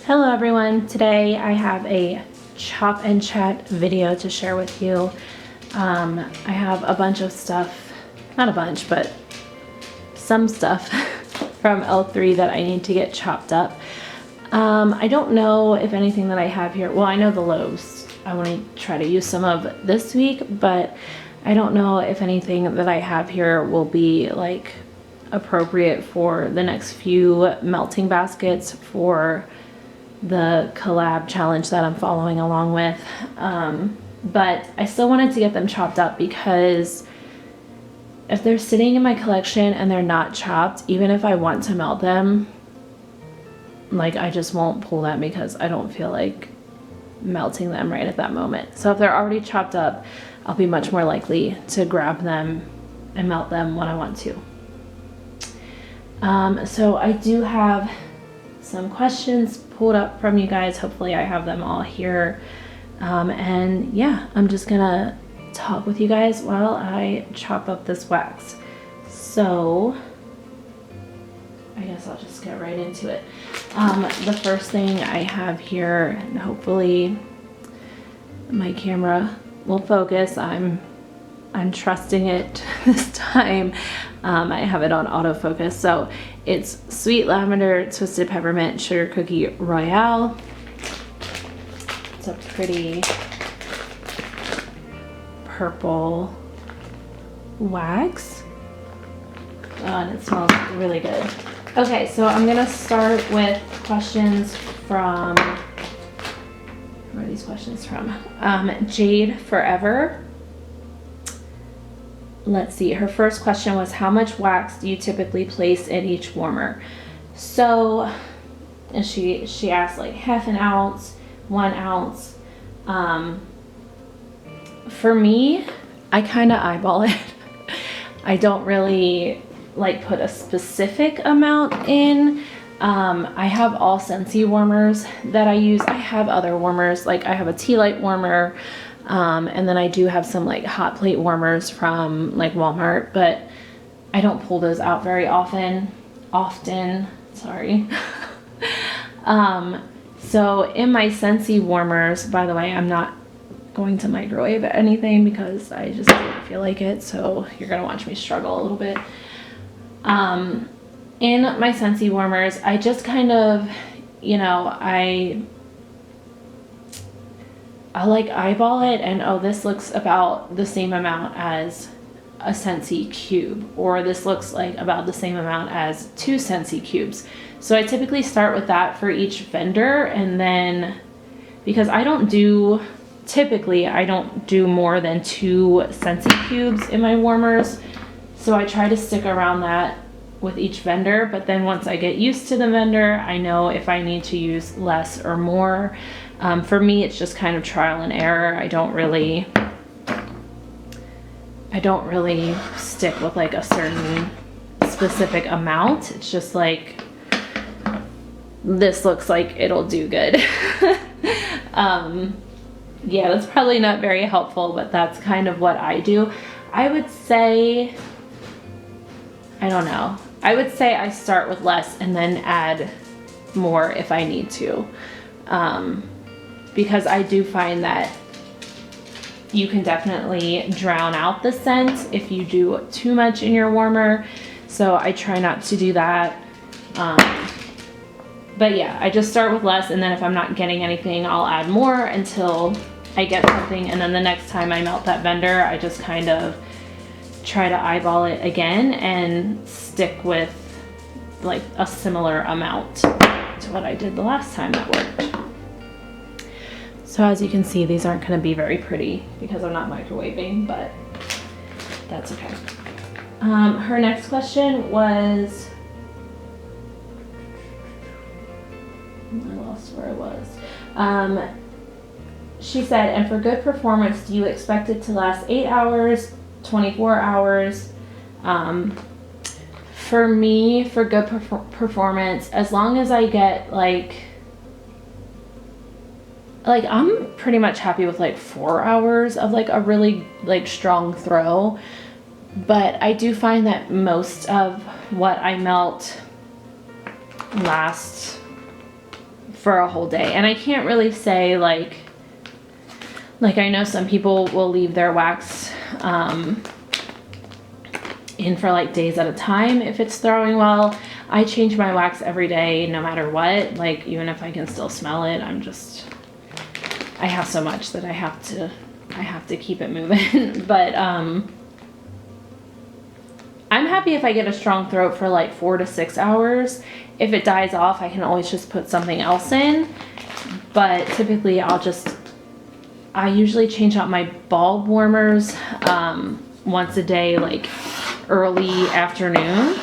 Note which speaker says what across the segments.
Speaker 1: Hello everyone, today I have a chop and chat video to share with you. I have a bunch of stuff, not a bunch, but some stuff from L3 that I need to get chopped up. I don't know if anything that I have here, well I know the loaves I want to try to use some of this week, but I don't know if anything that I have here will be like appropriate for the next few melting baskets for the collab challenge that I'm following along with. But I still wanted to get them chopped up because if they're sitting in my collection and they're not chopped, even if I want to melt them, like I just won't pull them because I don't feel like melting them right at that moment. So if they're already chopped up, I'll be much more likely to grab them and melt them when I want to. So I do have some questions pulled up from you guys. Hopefully I have them all here. And yeah, I'm just gonna talk with you guys while I chop up this wax. So I guess I'll just get right into it. The first thing I have here, and hopefully my camera will focus. I'm trusting it this time. I have it on autofocus. So it's Sweet Lavender Twisted Peppermint Sugar Cookie Royale. It's a pretty purple wax. Oh, and it smells really good. Okay, so I'm gonna start with questions from, where are these questions from? Jade Forever. Let's see, her first question was, how much wax do you typically place in each warmer? So, and she asked like half an ounce, 1 ounce. For me, I kind of eyeball it. I don't really like put a specific amount in. I have all Scentsy warmers that I use. I have other warmers, like I have a tea light warmer. And then I do have some like hot plate warmers from like Walmart, but I don't pull those out very often, sorry. So in my Scentsy warmers, by the way, I'm not going to microwave anything because I just don't feel like it. So you're going to watch me struggle a little bit. In my Scentsy warmers, I just kind of, you know, I like eyeball it and, oh, this looks about the same amount as a Scentsy cube, or this looks like about the same amount as 2 Scentsy cubes. So I typically start with that for each vendor, and then because typically I don't do more than 2 Scentsy cubes in my warmers, so I try to stick around that with each vendor. But then once I get used to the vendor, I know if I need to use less or more. For me, it's just kind of trial and error. I don't really stick with like a certain specific amount. It's just like, this looks like it'll do good. Yeah, that's probably not very helpful, but that's kind of what I do. I would say, I don't know. I would say I start with less and then add more if I need to. Because I do find that you can definitely drown out the scent if you do too much in your warmer. So I try not to do that. But yeah, I just start with less, and then if I'm not getting anything, I'll add more until I get something. And then the next time I melt that vendor, I just kind of try to eyeball it again and stick with like a similar amount to what I did the last time that worked. So as you can see, these aren't going to be very pretty because I'm not microwaving, but that's okay. Her next question was, I lost where I was. She said, and for good performance, do you expect it to last 8 hours, 24 hours? For me, for good performance, as long as I get like I'm pretty much happy with like 4 hours of like a really like strong throw. But I do find that most of what I melt lasts for a whole day. And I can't really say like I know some people will leave their wax in for like days at a time if it's throwing well. I change my wax every day no matter what. Like even if I can still smell it, I have so much that I have to keep it moving. But I'm happy if I get a strong throat for like 4 to 6 hours. If it dies off, I can always just put something else in. But typically I usually change out my bulb warmers once a day, like early afternoon.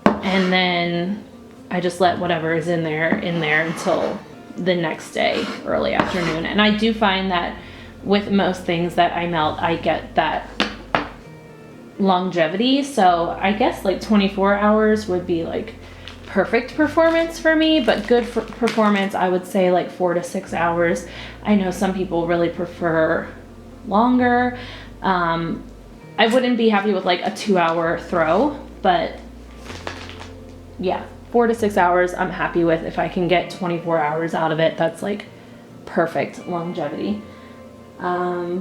Speaker 1: And then I just let whatever is in there until the next day, early afternoon. And I do find that with most things that I melt, I get that longevity. So I guess like 24 hours would be like perfect performance for me, but good for performance, I would say like 4 to 6 hours. I know some people really prefer longer. I wouldn't be happy with like a 2-hour throw, but yeah, 4 to 6 hours I'm happy with. If I can get 24 hours out of it, that's like perfect longevity. I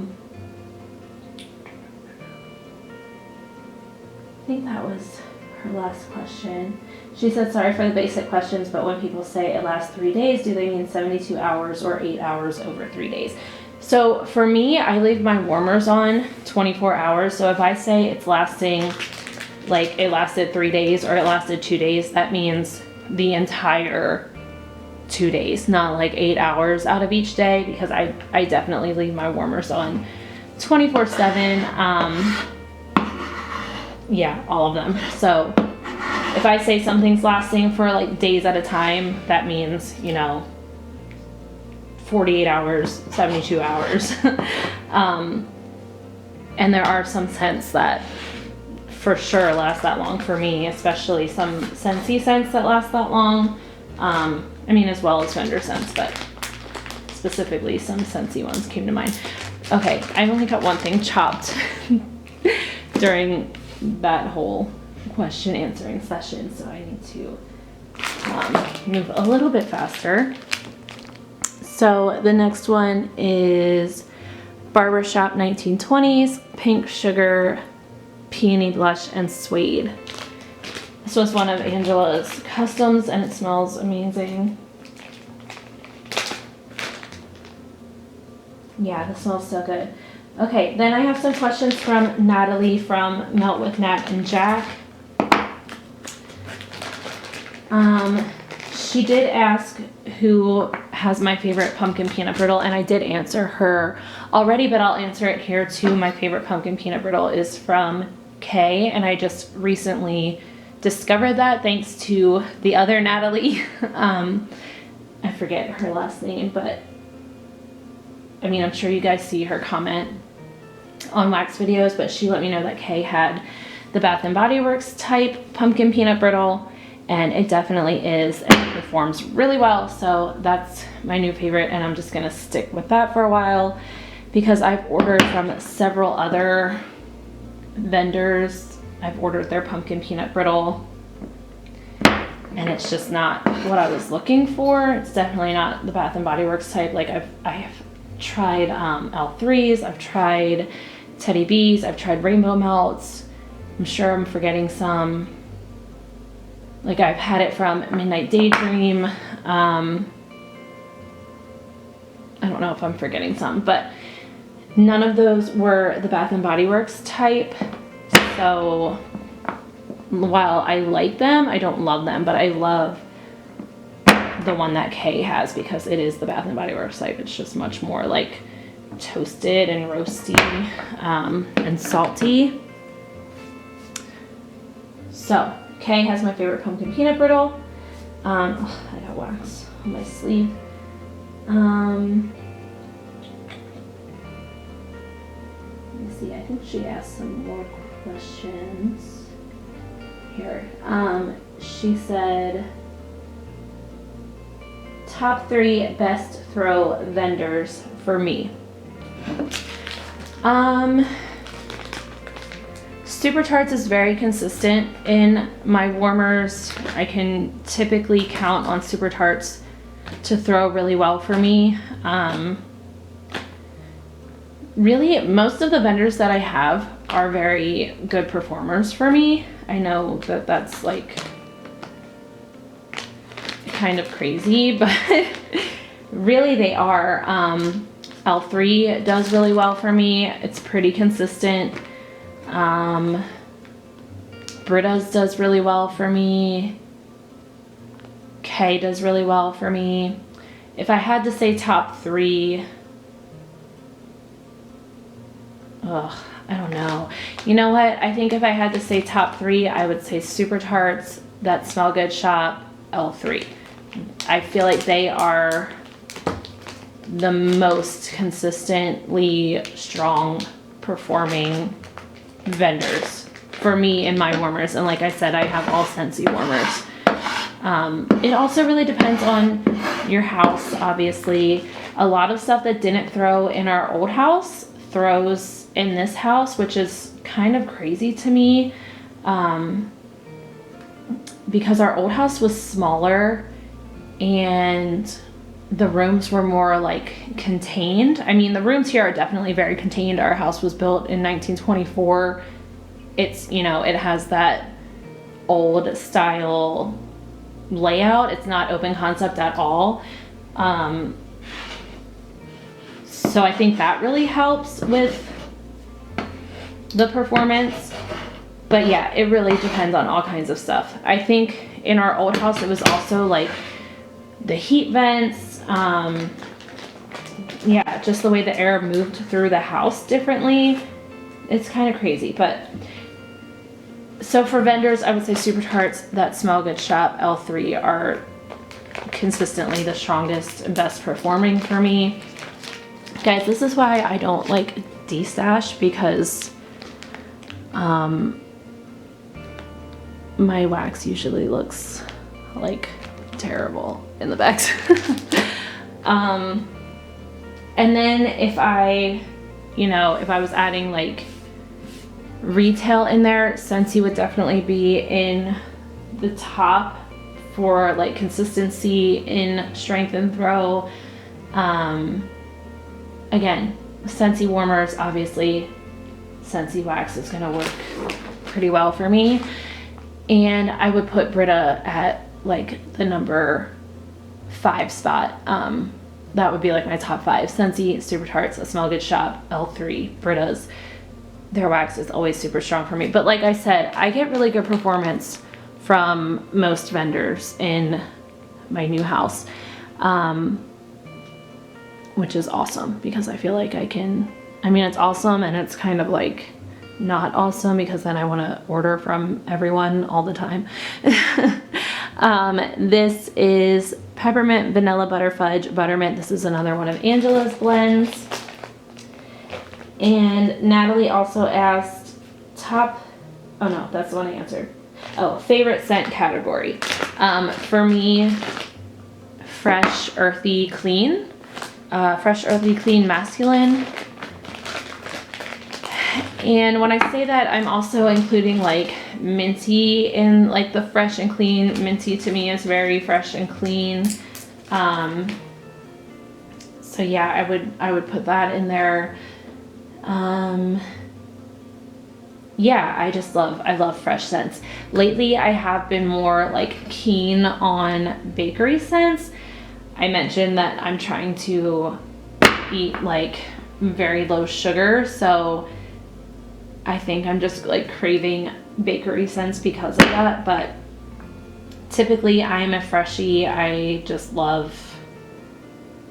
Speaker 1: think that was her last question. She said, sorry for the basic questions, but when people say it lasts 3 days, do they mean 72 hours or 8 hours over 3 days? So for me, I leave my warmers on 24 hours. So if I say it's lasting, like it lasted 3 days or it lasted 2 days, that means the entire 2 days, not like 8 hours out of each day, because I definitely leave my warmers on 24/7. Yeah, all of them. So if I say something's lasting for like days at a time, that means, 48 hours, 72 hours. And there are some scents that for sure last that long for me, especially some Scentsy scents that last that long. As well as vendor scents, but specifically some Scentsy ones came to mind. Okay, I've only got one thing chopped during that whole question answering session, so I need to move a little bit faster. So the next one is Barbershop 1920s, Pink Sugar, Peony Blush, and Suede. This was one of Angela's customs and it smells amazing. Yeah, this smells so good. Okay, then I have some questions from Natalie from Melt with Nat and Jack. She did ask who has my favorite pumpkin peanut brittle, and I did answer her already, but I'll answer it here too. My favorite pumpkin peanut brittle is from Kay, and I just recently discovered that thanks to the other Natalie. I forget her last name, but I'm sure you guys see her comment on wax videos, but she let me know that Kay had the Bath & Body Works type pumpkin peanut brittle, and it definitely is, and it performs really well. So that's my new favorite, and I'm just gonna stick with that for a while because I've ordered from several other vendors. I've ordered their pumpkin peanut brittle and it's just not what I was looking for. It's definitely not the Bath & Body Works type. Like I have tried L3s, I've tried Teddy B's, I've tried Rainbow Melts. I'm sure I'm forgetting some. Like I've had it from Midnight Daydream. I don't know if I'm forgetting some, but none of those were the Bath & Body Works type. So while I like them, I don't love them, but I love the one that Kay has because it is the Bath & Body Works type. It's just much more like toasted and roasty and salty. So Kay has my favorite pumpkin peanut brittle. I got wax on my sleeve. Let me see, I think she asked some more questions here. She said, top 3 best throw vendors for me. Super Tarts is very consistent in my warmers. I can typically count on Super Tarts to throw really well for me. Really, most of the vendors that I have are very good performers for me. I know that that's like kind of crazy, but really they are. L3 does really well for me. It's pretty consistent. Brita's does really well for me. Kay does really well for me. If I had to say top 3, I don't know. You know what? I think if I had to say top 3, I would say Super Tarts, That Smell Good Shop, L3. I feel like they are the most consistently strong performing vendors for me in my warmers. And like I said, I have all Scentsy warmers. It also really depends on your house, obviously. A lot of stuff that didn't throw in our old house throws in this house, which is kind of crazy to me, because our old house was smaller and the rooms were more like contained. I mean, the rooms here are definitely very contained. Our house was built in 1924. It's, you know, it has that old style layout. It's not open concept at all. So I think that really helps with the performance. But yeah, it really depends on all kinds of stuff. I think in our old house, it was also like the heat vents, yeah, just the way the air moved through the house differently. It's kind of crazy. But so for vendors, I would say Super Tarts, That Smell Good Shop, L3 are consistently the strongest and best performing for me. Guys, this is why I don't like destash, because my wax usually looks like terrible in the bags. And then if I was adding like retail in there, Scentsy would definitely be in the top for like consistency in strength and throw. Again, Scentsy warmers, obviously Scentsy wax is gonna work pretty well for me. And I would put Brita at like the number 5 spot. That would be like my top 5. Scentsy, Super Tarts, That Smell Good Shop, L3, Brita's. Their wax is always super strong for me. But like I said, I get really good performance from most vendors in my new house, which is awesome, because I feel like it's awesome, and it's kind of like not awesome because then I want to order from everyone all the time. This is Peppermint Vanilla Butter Fudge Buttermint. This is another one of Angela's blends. And Natalie also asked oh no, that's the one I answered. Oh, favorite scent category. For me, Fresh Earthy Clean. Fresh Earthy Clean Masculine. And when I say that, I'm also including like minty in like the fresh and clean. Minty to me is very fresh and clean. So yeah, I would put that in there. Yeah, I love fresh scents. Lately, I have been more like keen on bakery scents. I mentioned that I'm trying to eat like very low sugar, so I think I'm just like craving bakery scents because of that. But typically I'm a freshie. I just love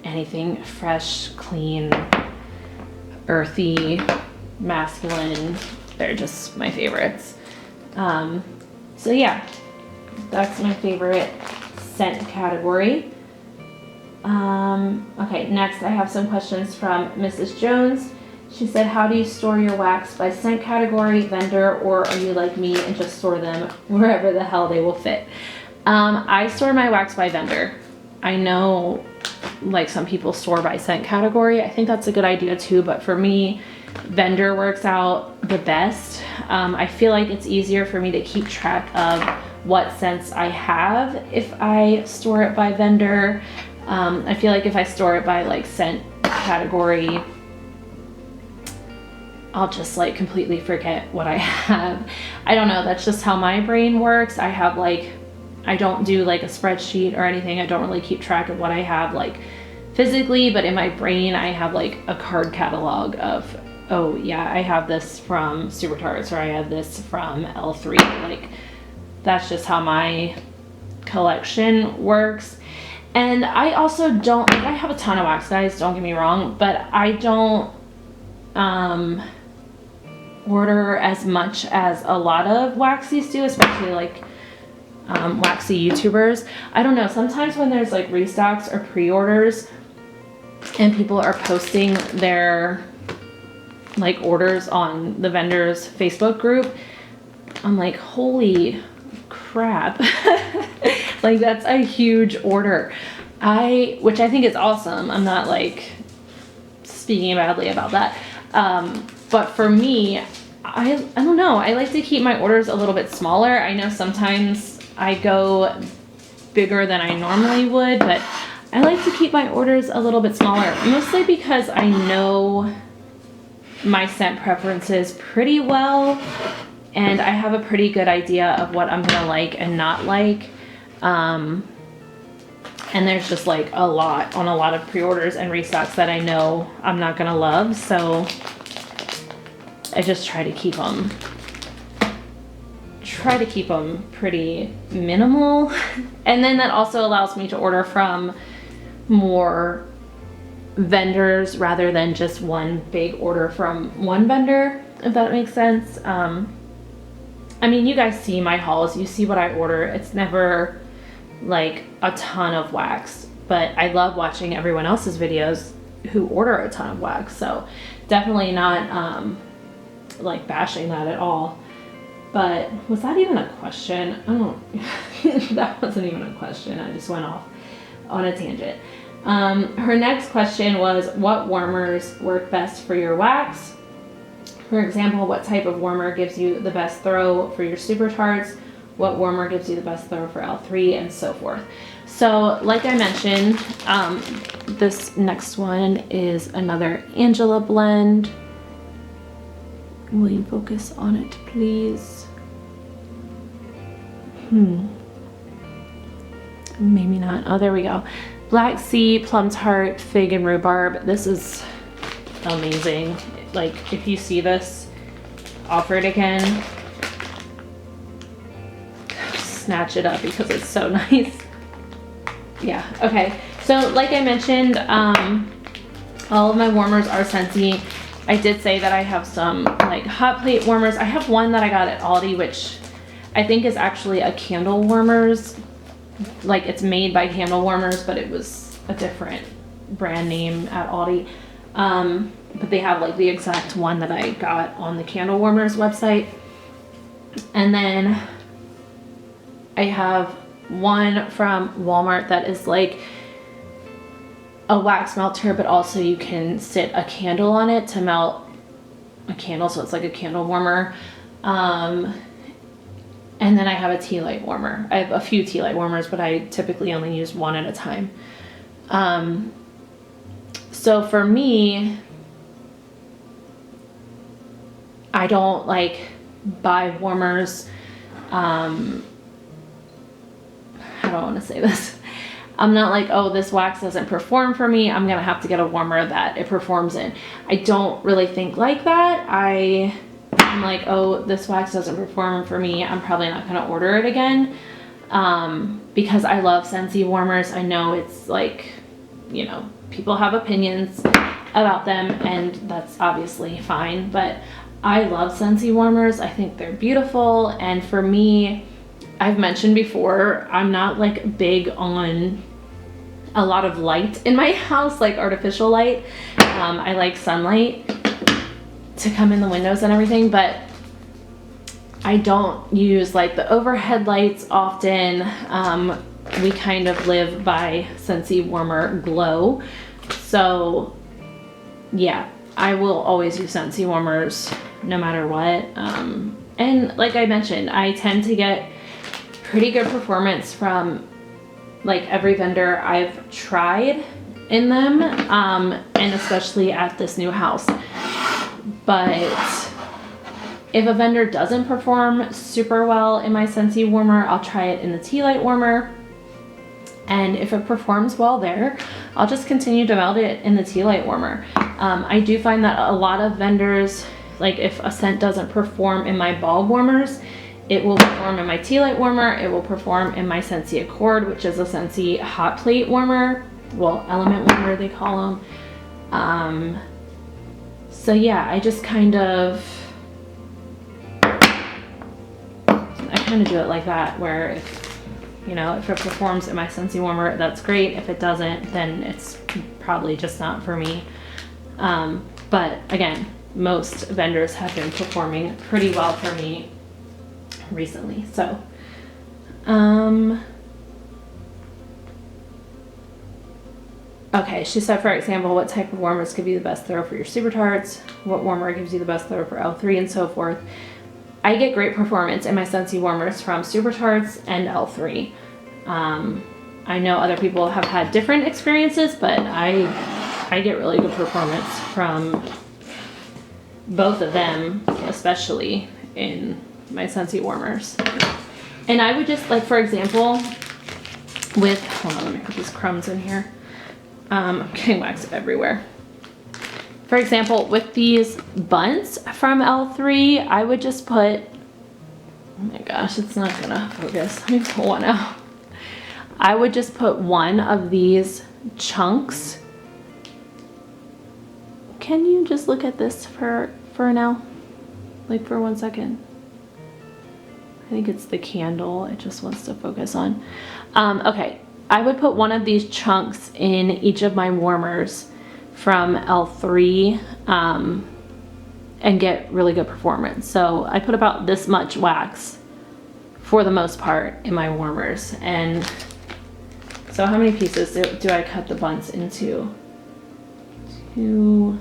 Speaker 1: anything fresh, clean, earthy, masculine. They're just my favorites. So yeah, that's my favorite scent category. Okay, next I have some questions from Mrs. Jones. She said, how do you store your wax, by scent category, vendor, or are you like me and just store them wherever the hell they will fit? I store my wax by vendor. I know like some people store by scent category. I think that's a good idea too, but for me, vendor works out the best. I feel like it's easier for me to keep track of what scents I have if I store it by vendor. I feel like if I store it by like scent category, I'll just like completely forget what I have. I don't know, that's just how my brain works. I have like, I don't do like a spreadsheet or anything. I don't really keep track of what I have like physically, but in my brain I have like a card catalog of, oh yeah, I have this from Super Tarts, or I have this from L3. Like, that's just how my collection works. And I also don't, like, I have a ton of wax, guys, don't get me wrong, but I don't order as much as a lot of waxies do, especially like waxy YouTubers. I don't know, sometimes when there's like restocks or pre-orders and people are posting their like orders on the vendor's Facebook group, I'm like, holy crap. Like, that's a huge order. Which I think is awesome. I'm not like speaking badly about that. But for me, I don't know. I like to keep my orders a little bit smaller. I know sometimes I go bigger than I normally would, but I like to keep my orders a little bit smaller, mostly because I know my scent preferences pretty well, and I have a pretty good idea of what I'm gonna like and not like. And there's just like a lot of pre-orders and restocks that I know I'm not gonna love, so I just try to keep them pretty minimal. And then that also allows me to order from more vendors rather than just one big order from one vendor, if that makes sense. I mean, you guys see my hauls, you see what I order. It's never like a ton of wax, but I love watching everyone else's videos who order a ton of wax, so definitely not like bashing that at all. But was that even a question? I don't that wasn't even a question. I just went off on a tangent. Her next question was, what warmers work best for your wax? For example, what type of warmer gives you the best throw for your Super Tarts? What warmer gives you the best throw for L3, and so forth. So like I mentioned, this next one is another Angela blend. Will you focus on it, please? Maybe not. Oh, there we go. Black Sea, Plum Tart, Fig, and Rhubarb. This is amazing. Like, if you see this offered again, snatch it up because it's so nice. Yeah, okay. So like I mentioned, all of my warmers are Scentsy. I did say that I have some like hot plate warmers. I have one that I got at Aldi, which I think is actually a candle warmers. Like, it's made by Candle Warmers, but it was a different brand name at Aldi. But they have like the exact one that I got on the Candle Warmers website. And then I have one from Walmart that is like a wax melter, but also you can sit a candle on it to melt a candle, so it's like a candle warmer. And then I have a tea light warmer. I have a few tea light warmers, but I typically only use one at a time. So for me, I don't like buy warmers. How do I want to say this? I'm not like, oh, this wax doesn't perform for me, I'm gonna have to get a warmer that it performs in. I don't really think like that. I'm like, oh, this wax doesn't perform for me, I'm probably not gonna order it again. Because I love Scentsy warmers. I know it's like, you know, people have opinions about them, and that's obviously fine, but I love Scentsy warmers. I think they're beautiful, and for me, I've mentioned before, I'm not like big on a lot of light in my house, like artificial light. I like sunlight to come in the windows and everything, but I don't use like the overhead lights often. We kind of live by Scentsy Warmer Glow. So yeah, I will always use Scentsy warmers no matter what. And like I mentioned, I tend to get pretty good performance from like every vendor I've tried in them, and especially at this new house. But if a vendor doesn't perform super well in my Scentsy warmer, I'll try it in the tea light warmer. And if it performs well there, I'll just continue to melt it in the tea light warmer. I do find that a lot of vendors, like if a scent doesn't perform in my bulb warmers, it will perform in my tea light warmer. It will perform in my Scentsy Accord, which is a Scentsy hot plate warmer. Well, element warmer they call them. So yeah, I just kind of do it like that, where if, you know, if it performs in my Scentsy warmer, that's great. If it doesn't, then it's probably just not for me. But again, most vendors have been performing pretty well for me recently. So, okay, she said, for example, what type of warmers give you the best throw for your super tarts? What warmer gives you the best throw for L3 and so forth? I get great performance in my Scentsy warmers from super tarts and L3. I know other people have had different experiences, but I get really good performance from both of them, especially in my Scentsy warmers. And I would just, like, for example, with, hold on, let me put these crumbs in here. I'm getting wax everywhere. For example, with these buns from L3, I would just put, oh my gosh, it's not gonna focus. Let me pull one out. I would just put one of these chunks. Can you just look at this for now? Like for 1 second. I think it's the candle it just wants to focus on. Okay, I would put one of these chunks in each of my warmers from L3 and get really good performance. So I put about this much wax for the most part in my warmers. And so how many pieces do I cut the buns into? 2,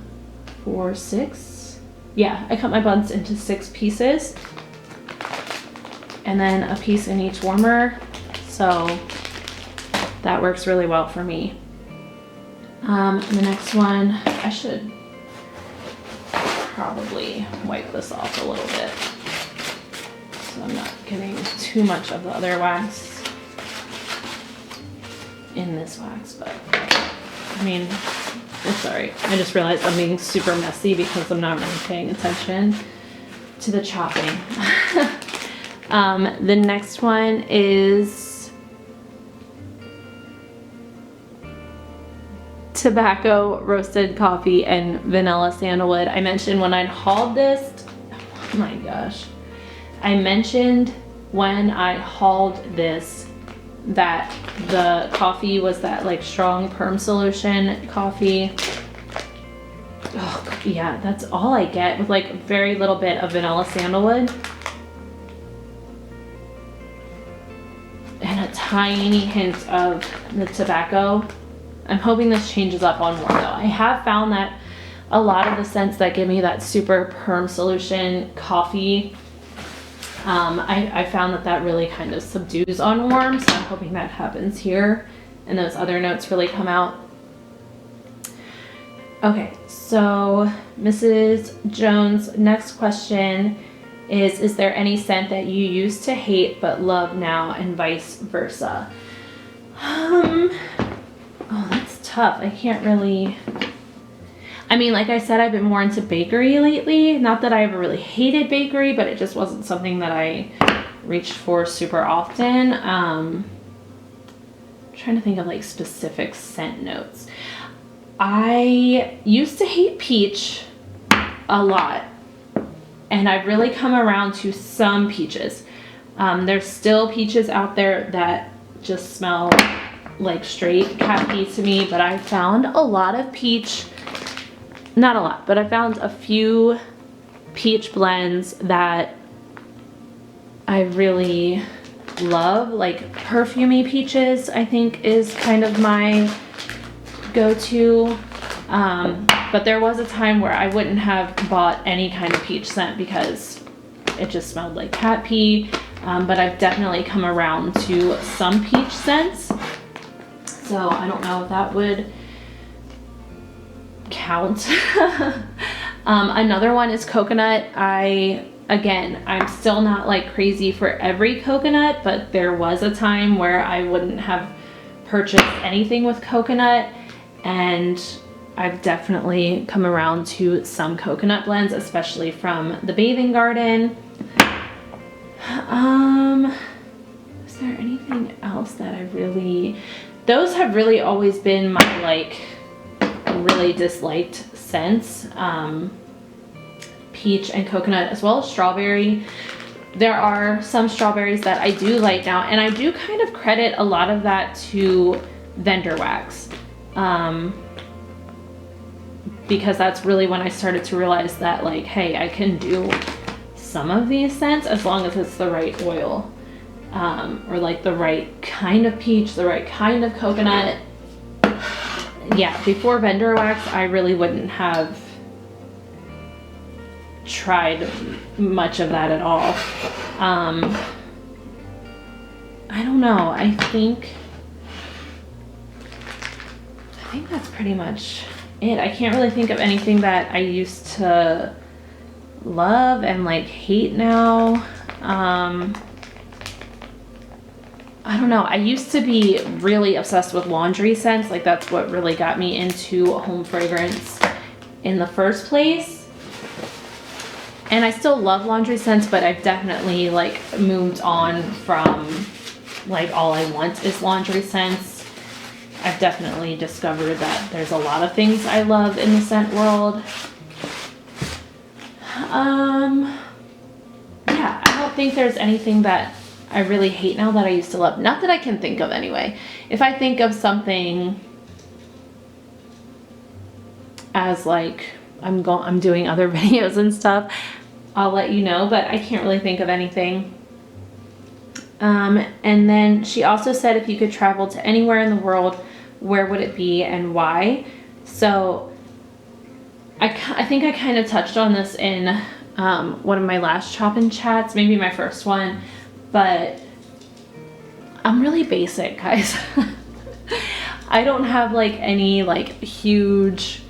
Speaker 1: 4, 6. Yeah, I cut my buns into 6 pieces. And then a piece in each warmer. So that works really well for me. The next one, I should probably wipe this off a little bit so I'm not getting too much of the other wax in this wax, but I mean, it's alright. I just realized I'm being super messy because I'm not really paying attention to the chopping. The next one is tobacco, roasted coffee, and vanilla sandalwood. I mentioned when I hauled this, oh my gosh. I mentioned when I hauled this that the coffee was that like strong perm solution coffee. Oh yeah, that's all I get with like very little bit of vanilla sandalwood. And a tiny hint of the tobacco. I'm hoping this changes up on more though. I have found that a lot of the scents that give me that super perm solution coffee, I found that really kind of subdues on warm, so I'm hoping that happens here and those other notes really come out. Okay, so Mrs. Jones' next question is there any scent that you used to hate but love now and vice versa? Oh, that's tough. I can't really, I mean, like I said, I've been more into bakery lately. Not that I ever really hated bakery, but it just wasn't something that I reached for super often. Trying to think of like specific scent notes. I used to hate peach a lot, and I've really come around to some peaches. There's still peaches out there that just smell like straight cat pee to me, but I found a lot of peach, not a lot, but I found a few peach blends that I really love. Like perfumey peaches, I think is kind of my go-to. But there was a time where I wouldn't have bought any kind of peach scent because it just smelled like cat pee. But I've definitely come around to some peach scents. So I don't know if that would count. Another one is coconut. I'm still not like crazy for every coconut, but there was a time where I wouldn't have purchased anything with coconut, and I've definitely come around to some coconut blends, especially from the Bathing Garden. Is there anything else that those have really always been my like really disliked scents. Peach and coconut, as well as strawberry. There are some strawberries that I do like now, and I do kind of credit a lot of that to vendor wax. Because that's really when I started to realize that like, hey, I can do some of these scents as long as it's the right oil, or like the right kind of peach, the right kind of coconut. Yeah, before vendor wax, I really wouldn't have tried much of that at all. I don't know. I think that's pretty much it. I can't really think of anything that I used to love and like hate now. I don't know. I used to be really obsessed with laundry scents. Like that's what really got me into home fragrance in the first place. And I still love laundry scents, but I've definitely like moved on from like all I want is laundry scents. I've definitely discovered that there's a lot of things I love in the scent world. Yeah, I don't think there's anything that I really hate now that I used to love. Not that I can think of anyway. If I think of something as like I'm doing other videos and stuff, I'll let you know, but I can't really think of anything. And then she also said if you could travel to anywhere in the world, where would it be and why? So I think I kind of touched on this in one of my last Chop and Chats, maybe my first one, but I'm really basic, guys. I don't have like any like huge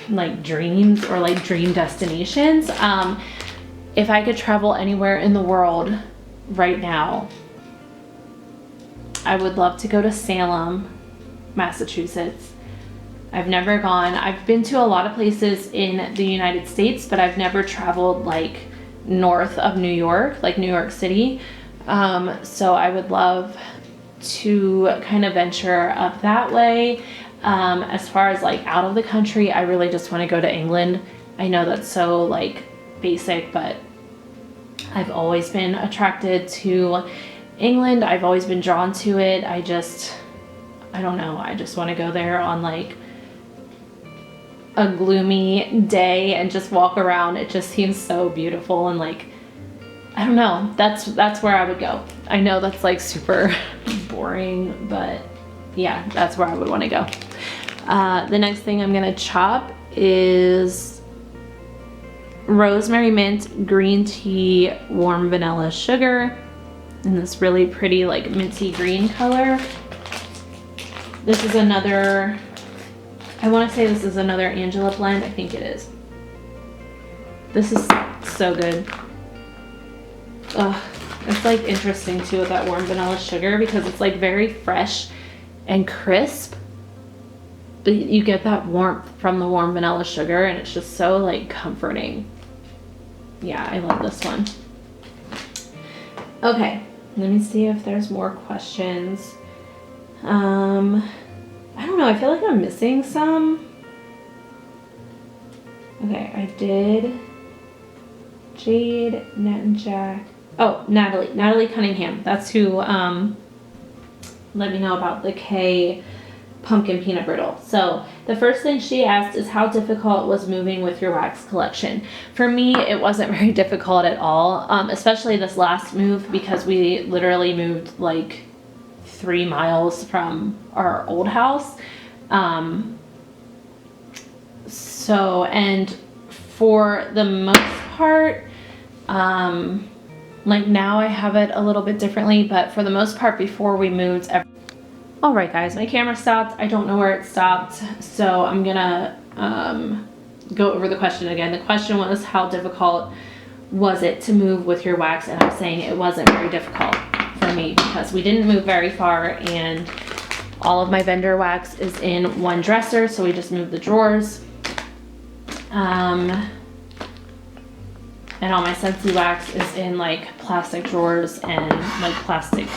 Speaker 1: like dreams or like dream destinations. If I could travel anywhere in the world right now, I would love to go to Salem, Massachusetts. I've never gone. I've been to a lot of places in the United States, but I've never traveled like north of New York, like New York City. So I would love to kind of venture up that way. As far as like out of the country, I really just want to go to England. I know that's so like basic, but I've always been attracted to England. I've always been drawn to it. I don't know. I just want to go there on like a gloomy day and just walk around. It just seems so beautiful, and like, I don't know. That's where I would go. I know that's like super boring, but yeah, that's where I would want to go. The next thing I'm gonna chop is rosemary mint green tea warm vanilla sugar in this really pretty like minty green color. This is another, I want to say this is another Angela blend. I think it is. This is so good. Ugh, it's like interesting too with that warm vanilla sugar because it's like very fresh and crisp, but you get that warmth from the warm vanilla sugar, and it's just so like comforting. Yeah, I love this one. Okay, let me see if there's more questions. I don't know, I feel like I'm missing some. Okay, I did Jade, Nat and Jack. Oh, Natalie Cunningham. That's who let me know about the K pumpkin peanut brittle. So the first thing she asked is how difficult was moving with your wax collection. For me, it wasn't very difficult at all, especially this last move because we literally moved like 3 miles from our old house. And for the most part, Like now I have it a little bit differently, but for the most part before we moved, all right guys, my camera stopped. I don't know where it stopped, so I'm gonna go over the question again. The question was, how difficult was it to move with your wax? And I'm saying it wasn't very difficult for me because we didn't move very far, and all of my vendor wax is in one dresser, so we just moved the drawers. And all my Scentsy wax is in like plastic drawers and like plastic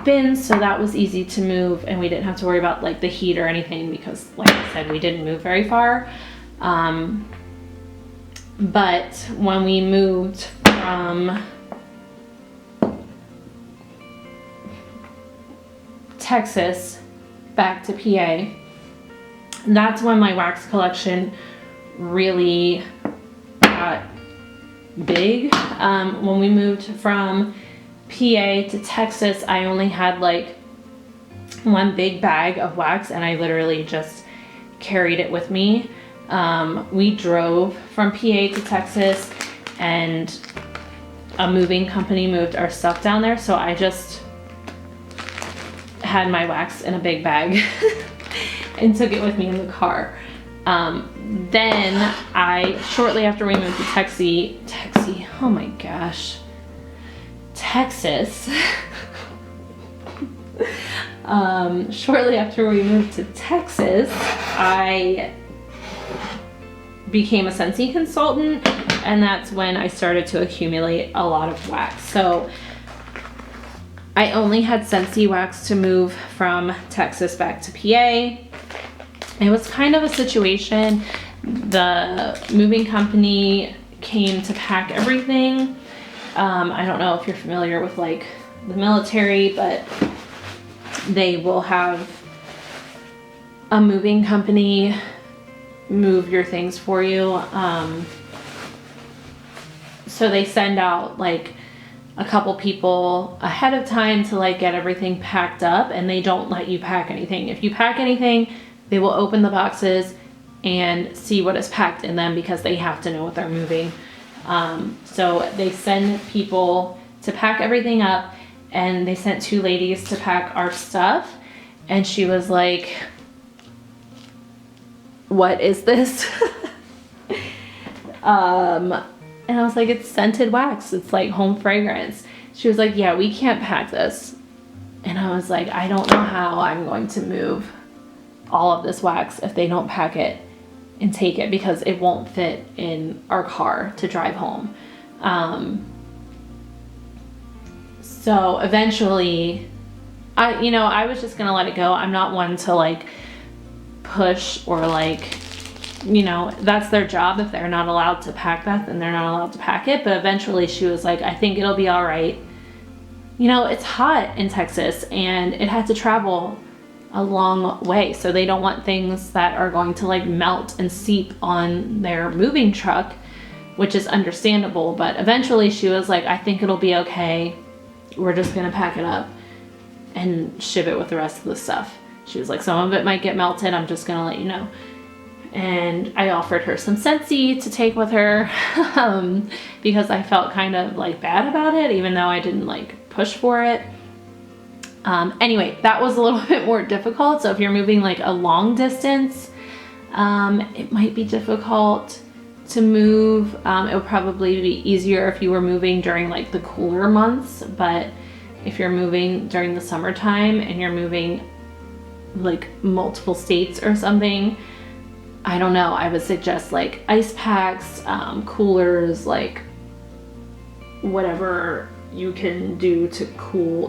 Speaker 1: bins, so that was easy to move, and we didn't have to worry about like the heat or anything because, like I said, we didn't move very far. But when we moved from Texas back to PA, that's when my wax collection really got big. When we moved from PA to Texas, I only had like one big bag of wax, and I literally just carried it with me. We drove from PA to Texas, and a moving company moved our stuff down there, so I just had my wax in a big bag and took it with me in the car. Then shortly after we moved to oh my gosh, Texas. Shortly after we moved to Texas, I became a Scentsy consultant, and that's when I started to accumulate a lot of wax. So I only had Scentsy wax to move from Texas back to PA. It was kind of a situation. The moving company came to pack everything. I don't know if you're familiar with like the military, but they will have a moving company move your things for you. So they send out like a couple people ahead of time to like get everything packed up, and they don't let you pack anything. If you pack anything, they will open the boxes and see what is packed in them because they have to know what they're moving. So they send people to pack everything up, and they sent two ladies to pack our stuff. And she was like, "What is this?" And I was like, "It's scented wax. It's like home fragrance." She was like, "Yeah, we can't pack this." And I was like, "I don't know how I'm going to move all of this wax if they don't pack it and take it, because it won't fit in our car to drive home." So eventually I was just gonna let it go. I'm not one to like push or like, that's their job. If they're not allowed to pack that, then they're not allowed to pack it. But eventually she was like, "I think it'll be all right." It's hot in Texas, and it had to travel a long way, so they don't want things that are going to like melt and seep on their moving truck, which is understandable. But eventually she was like, "I think it'll be okay. We're just gonna pack it up and ship it with the rest of the stuff." She was like, "Some of it might get melted. I'm just gonna let you know." And I offered her some Scentsy to take with her because I felt kind of like bad about it, even though I didn't like push for it. Anyway, that was a little bit more difficult. So if you're moving like a long distance, it might be difficult to move. It would probably be easier if you were moving during like the cooler months, but if you're moving during the summertime and you're moving like multiple states or something, I don't know, I would suggest like ice packs, coolers, like whatever you can do to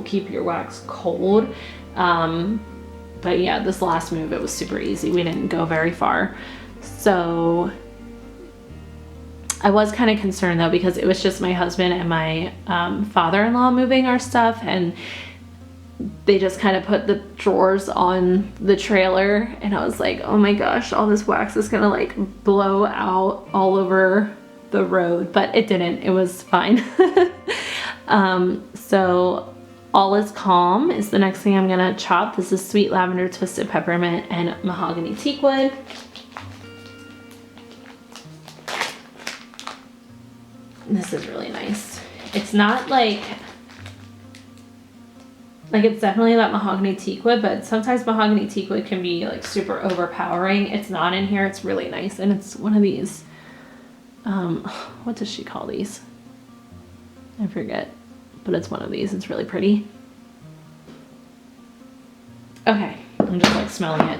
Speaker 1: keep your wax cold. But yeah, this last move, it was super easy. We didn't go very far. So I was kind of concerned though, because it was just my husband and my father-in-law moving our stuff, and they just kind of put the drawers on the trailer, and I was like, "Oh my gosh, all this wax is gonna like blow out all over the road." But it didn't. It was fine. So All Is Calm is the next thing I'm gonna chop. This is Sweet Lavender, Twisted Peppermint, and Mahogany Teakwood. This is really nice. It's not like it's definitely that mahogany teakwood, but sometimes mahogany teakwood can be like super overpowering. It's not in here. It's really nice. And it's one of these, what does she call these? I forget, but it's one of these. It's really pretty. Okay, I'm just like smelling it.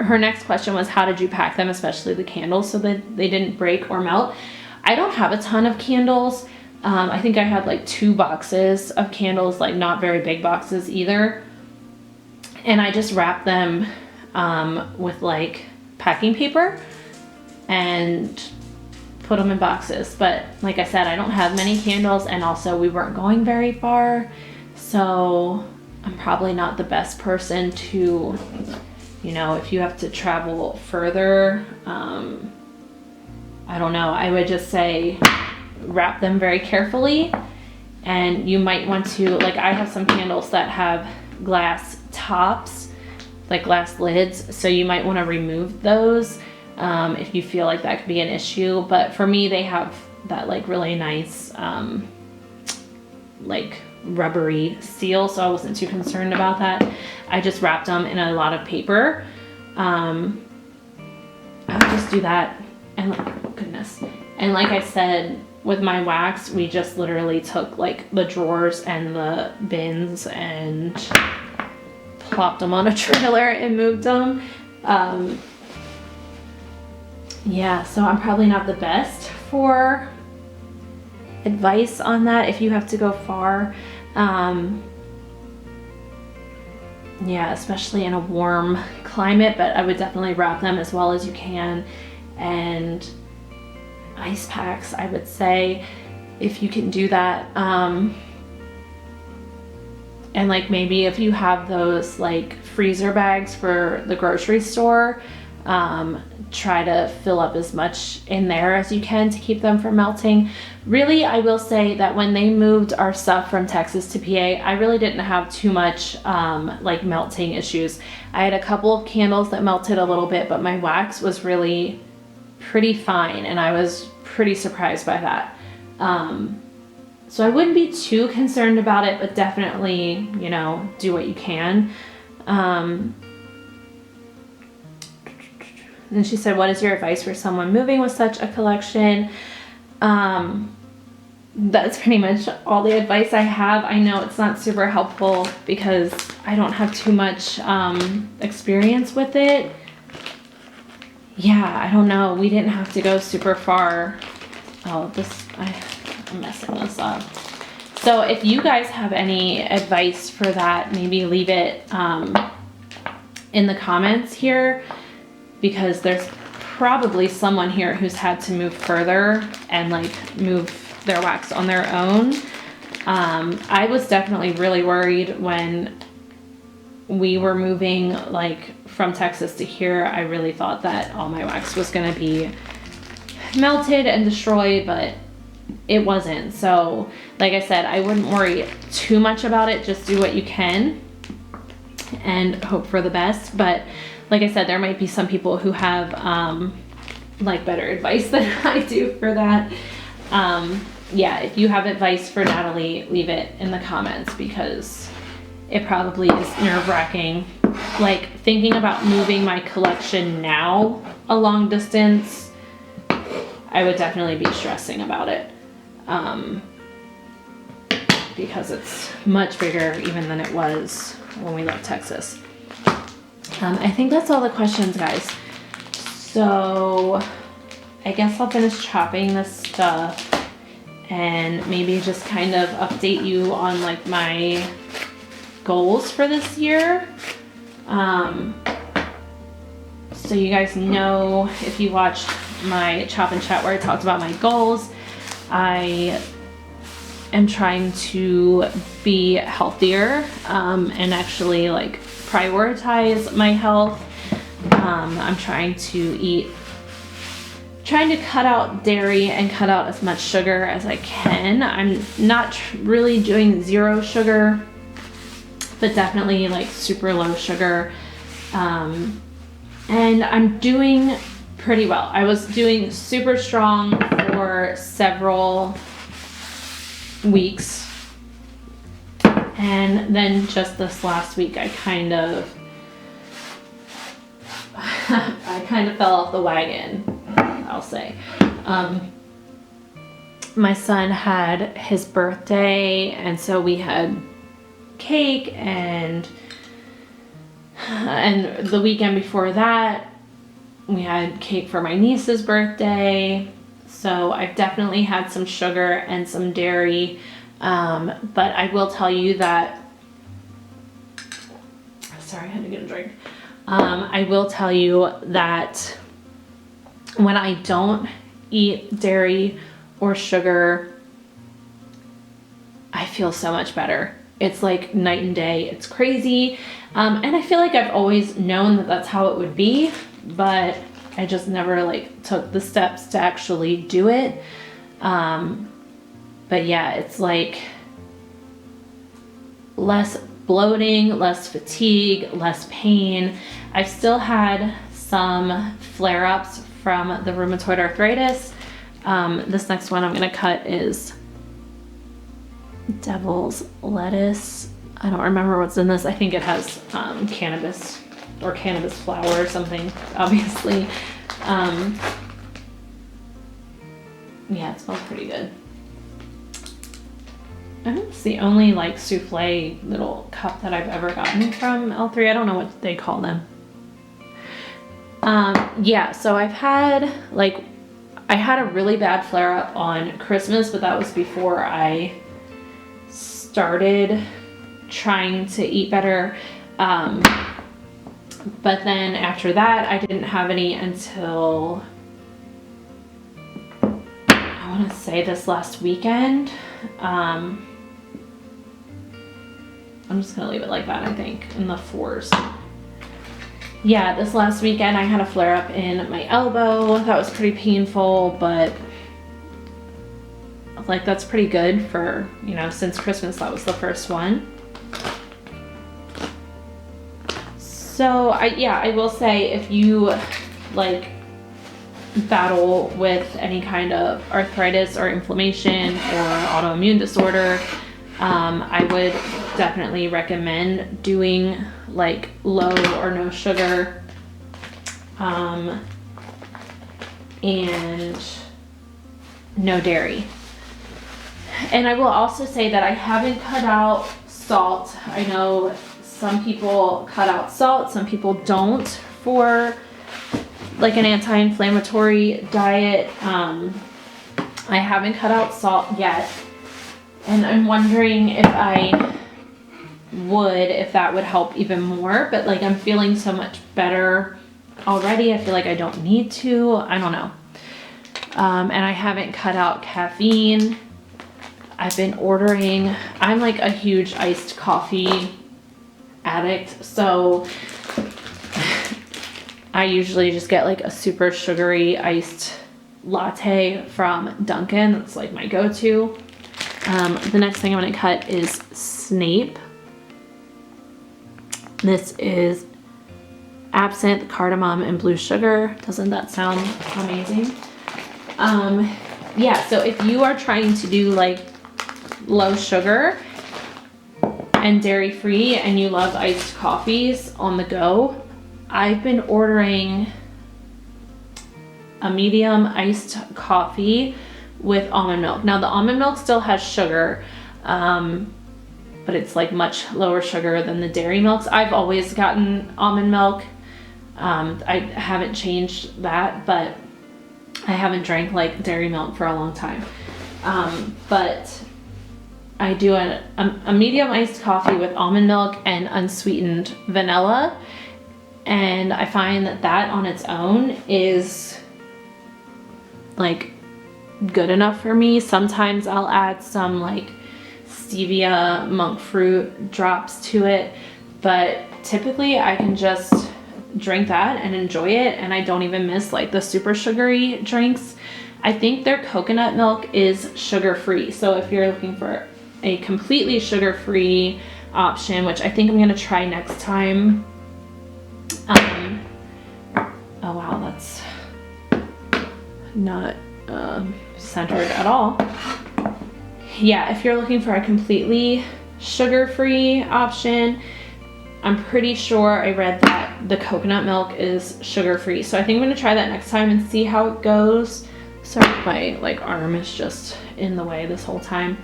Speaker 1: Her next question was, how did you pack them, especially the candles, so that they didn't break or melt? I don't have a ton of candles. I think I had like 2 boxes of candles, like not very big boxes either. And I just wrapped them with like packing paper and put them in boxes. But like I said, I don't have many candles, and also we weren't going very far. So I'm probably not the best person to, you know, if you have to travel further, I don't know, I would just say wrap them very carefully. And you might want to, like, I have some candles that have glass tops, like glass lids, so you might want to remove those if you feel like that could be an issue. But for me, they have that like really nice like rubbery seal, so I wasn't too concerned about that. I just wrapped them in a lot of paper. I would just do that. And oh goodness, and like I said, with my wax, we just literally took like the drawers and the bins and plopped them on a trailer and moved them. Yeah, so I'm probably not the best for advice on that if you have to go far. Yeah, especially in a warm climate, but I would definitely wrap them as well as you can. And ice packs, I would say, if you can do that. And like maybe if you have those like freezer bags for the grocery store, try to fill up as much in there as you can to keep them from melting. Really, I will say that when they moved our stuff from Texas to PA, I really didn't have too much like melting issues. I had a couple of candles that melted a little bit, but my wax was really pretty fine, and I was pretty surprised by that. So I wouldn't be too concerned about it, but definitely, you know, do what you can. And she said, what is your advice for someone moving with such a collection? That's pretty much all the advice I have. I know it's not super helpful because I don't have too much experience with it. Yeah, I don't know. We didn't have to go super far. Oh, I'm messing this up. So if you guys have any advice for that, maybe leave it in the comments here, because there's probably someone here who's had to move further and like move their wax on their own. I was definitely really worried when we were moving like from Texas to here. I really thought that all my wax was gonna be melted and destroyed, but it wasn't. So like I said, I wouldn't worry too much about it. Just do what you can and hope for the best. But like I said, there might be some people who have like better advice than I do for that. Yeah, if you have advice for Natalie, leave it in the comments, because it probably is nerve-wracking. Like thinking about moving my collection now a long distance, I would definitely be stressing about it. Because it's much bigger even than it was when we left Texas. I think that's all the questions, guys. So I guess I'll finish chopping this stuff and maybe just kind of update you on like my goals for this year. So you guys know, if you watched my Chop and Chat where I talked about my goals, I am trying to be healthier and actually like prioritize my health. I'm trying to cut out dairy and cut out as much sugar as I can. I'm not really doing zero sugar, but definitely like super low sugar. And I'm doing pretty well. I was doing super strong for for several weeks. And then just this last week, I kind of fell off the wagon, I'll say. My son had his birthday, and so we had cake, and the weekend before that, we had cake for my niece's birthday. So I've definitely had some sugar and some dairy. But I will tell you that, sorry, I had to get a drink. I will tell you that when I don't eat dairy or sugar, I feel so much better. It's like night and day. It's crazy. And I feel like I've always known that that's how it would be, but I just never like took the steps to actually do it. But yeah, it's like less bloating, less fatigue, less pain. I've still had some flare-ups from the rheumatoid arthritis. This next one I'm gonna cut is devil's lettuce. I don't remember what's in this. I think it has cannabis or cannabis flower or something, obviously. Yeah, it smells pretty good. I think it's the only like souffle little cup that I've ever gotten from L3. I don't know what they call them. Yeah, so I had a really bad flare up on Christmas, but that was before I started trying to eat better. But then after that, I didn't have any until, I want to say this last weekend. I'm just going to leave it like that, I think, in the 4s. Yeah, this last weekend I had a flare up in my elbow. That was pretty painful, but like that's pretty good for, you know, since Christmas that was the first one. So I will say, if you like battle with any kind of arthritis or inflammation or autoimmune disorder, I would definitely recommend doing like low or no sugar, and no dairy. And I will also say that I haven't cut out salt. I know some people cut out salt, some people don't for like an anti-inflammatory diet. I haven't cut out salt yet, and I'm wondering if that would help even more, but like I'm feeling so much better already. I feel like I don't need to. I don't know. And I haven't cut out caffeine. I've been ordering, I'm like a huge iced coffee addict, so I usually just get like a super sugary iced latte from Dunkin'. That's like my go-to. The next thing I'm gonna cut is Snape. This is absinthe, cardamom, and blue sugar. Doesn't that sound amazing? Yeah, so if you are trying to do like low sugar and dairy free and you love iced coffees on the go, I've been ordering a medium iced coffee with almond milk. Now the almond milk still has sugar, but it's like much lower sugar than the dairy milks. I've always gotten almond milk. I haven't changed that, but I haven't drank like dairy milk for a long time. But I do a medium iced coffee with almond milk and unsweetened vanilla. And I find that on its own is like good enough for me. Sometimes I'll add some like stevia monk fruit drops to it, but typically I can just drink that and enjoy it, and I don't even miss like the super sugary drinks. I think their coconut milk is sugar-free, so if you're looking for a completely sugar-free option, which I think I'm gonna try next time. Oh wow, that's not centered at all. Yeah, if you're looking for a completely sugar-free option, I'm pretty sure I read that the coconut milk is sugar-free. So I think I'm gonna try that next time and see how it goes. Sorry, my like arm is just in the way this whole time.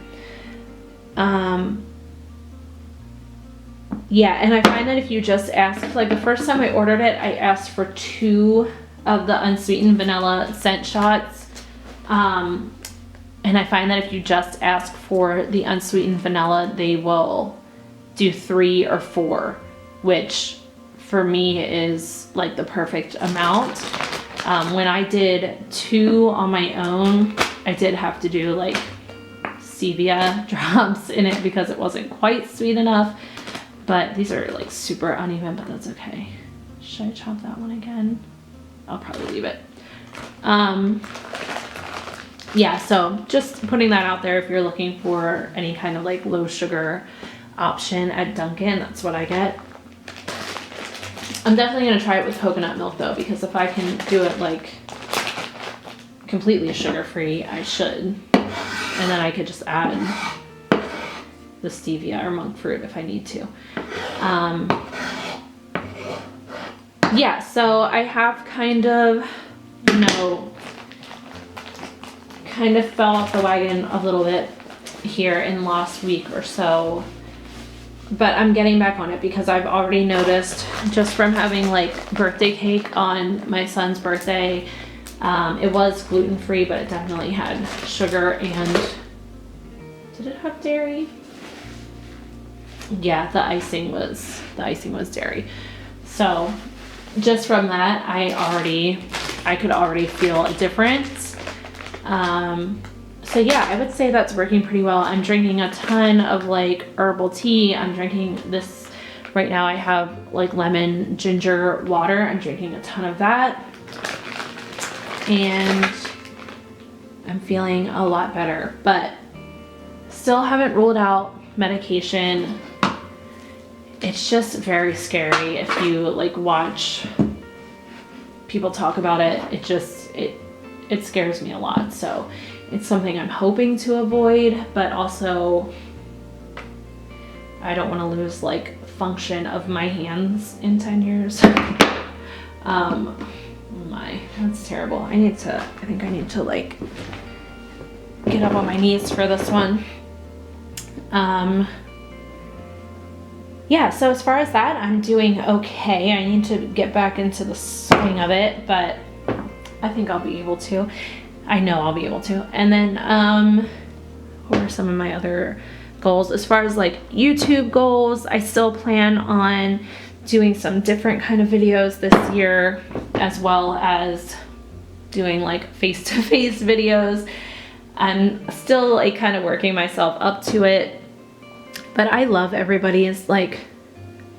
Speaker 1: Yeah, and I find that if you just ask, like the first time I ordered it, I asked for 2 of the unsweetened vanilla scent shots. And I find that if you just ask for the unsweetened vanilla, they will do 3 or 4, which for me is like the perfect amount. When I did 2 on my own, I did have to do like stevia drops in it because it wasn't quite sweet enough. But these are like super uneven, but that's okay. Should I chop that one again? I'll probably leave it. Yeah, so just putting that out there if you're looking for any kind of like low sugar option at Dunkin', that's what I get. I'm definitely gonna try it with coconut milk though, because if I can do it like completely sugar-free, I should. And then I could just add the stevia or monk fruit if I need to. Yeah, so I have kind of, you know, kind of fell off the wagon a little bit here in the last week or so, but I'm getting back on it because I've already noticed just from having like birthday cake on my son's birthday, it was gluten-free, but it definitely had sugar and, did it have dairy? Yeah, the icing was dairy. So just from that, I could already feel a difference. So yeah, I would say that's working pretty well. I'm drinking a ton of like herbal tea. I'm drinking this right now. I have like lemon ginger water. I'm drinking a ton of that. And I'm feeling a lot better, but still haven't ruled out medication. It's just very scary if you like watch people talk about it. It scares me a lot. So it's something I'm hoping to avoid, but also I don't want to lose like function of my hands in 10 years. My, that's terrible. I think I need to like get up on my knees for this one. Yeah, so as far as that, I'm doing okay. I need to get back into the swing of it, but I think I'll be able to. I know I'll be able to. And then, what are some of my other goals? As far as like YouTube goals, I still plan on doing some different kind of videos this year, as well as doing like face-to-face videos. I'm still like kind of working myself up to it. But I love everybody's like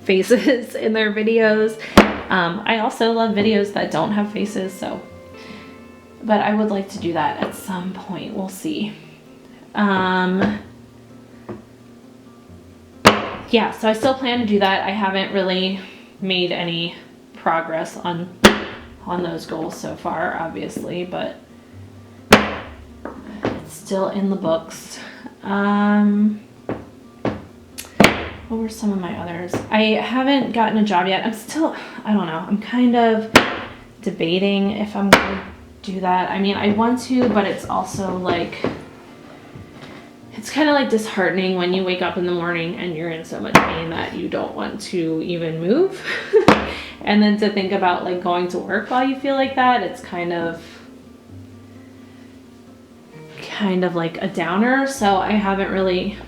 Speaker 1: faces in their videos. I also love videos that don't have faces, so. But I would like to do that at some point. We'll see. Yeah, so I still plan to do that. I haven't really made any progress on those goals so far, obviously, but it's still in the books. What were some of my others? I haven't gotten a job yet. I don't know. I'm kind of debating if I'm going to do that. I mean, I want to, but it's also like, it's kind of like disheartening when you wake up in the morning and you're in so much pain that you don't want to even move. And then to think about like going to work while you feel like that, it's kind of like a downer. So I haven't really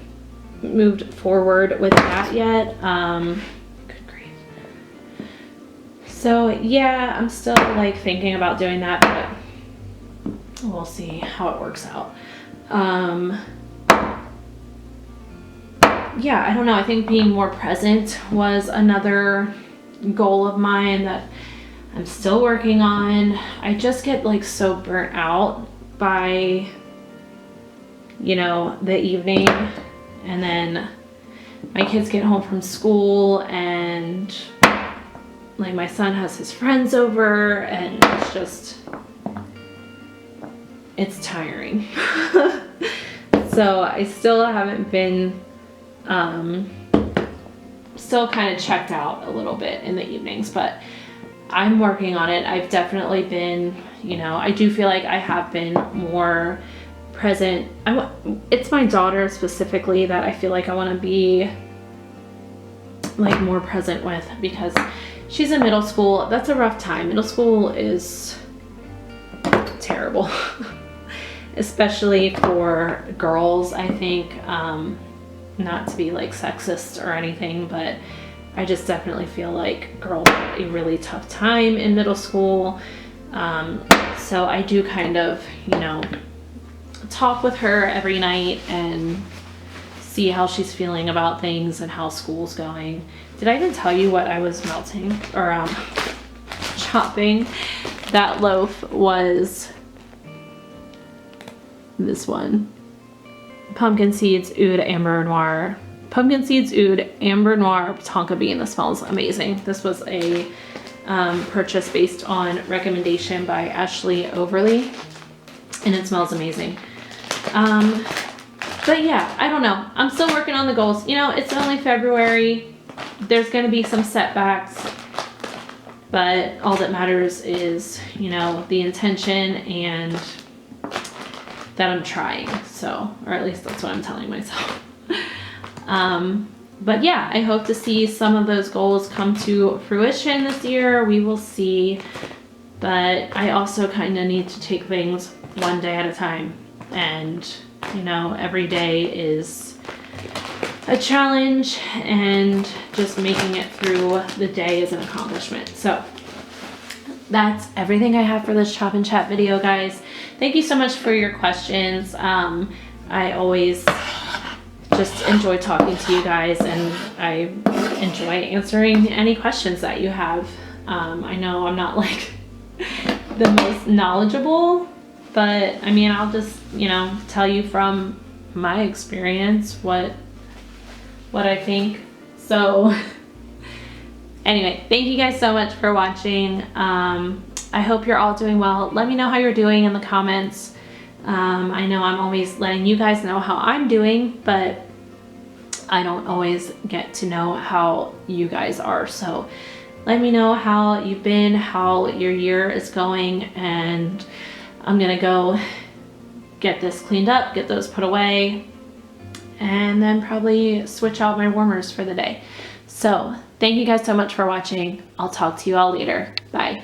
Speaker 1: moved forward with that yet. Good grief. So yeah, I'm still like thinking about doing that, but we'll see how it works out. Yeah, I don't know. I think being more present was another goal of mine that I'm still working on. I just get like so burnt out by, you know, the evening. And then my kids get home from school and like my son has his friends over and it's just, it's tiring. So I still haven't been, still kind of checked out a little bit in the evenings, but I'm working on it. I've definitely been, you know, I do feel like I have been more present. It's my daughter specifically that I feel like I want to be like more present with, because she's in middle school. That's a rough time. Middle school is terrible, especially for girls, I think. Not to be like sexist or anything, but I just definitely feel like girls have a really tough time in middle school. So I do kind of, you know, talk with her every night and see how she's feeling about things and how school's going. Did I even tell you what I was melting or chopping? That loaf was this one. Pumpkin seeds, oud, amber noir. Pumpkin seeds, oud, amber noir, tonka bean. This smells amazing. This was a purchase based on recommendation by Ashley Overly, and it smells amazing. But yeah, I don't know. I'm still working on the goals. You know, it's only February. There's going to be some setbacks, but all that matters is, you know, the intention and that I'm trying. So, or at least that's what I'm telling myself. But yeah, I hope to see some of those goals come to fruition this year. We will see. But I also kind of need to take things one day at a time. And, you know, every day is a challenge, and just making it through the day is an accomplishment. So that's everything I have for this Chop and Chat video, guys. Thank you so much for your questions. I always just enjoy talking to you guys, and I enjoy answering any questions that you have. I know I'm not like the most knowledgeable, but I mean, I'll just, you know, tell you from my experience what I think. So anyway, thank you guys so much for watching. I hope you're all doing well. Let me know how you're doing in the comments. I know I'm always letting you guys know how I'm doing, but I don't always get to know how you guys are. So let me know how you've been, how your year is going, and I'm gonna go get this cleaned up, get those put away, and then probably switch out my warmers for the day. So thank you guys so much for watching. I'll talk to you all later. Bye.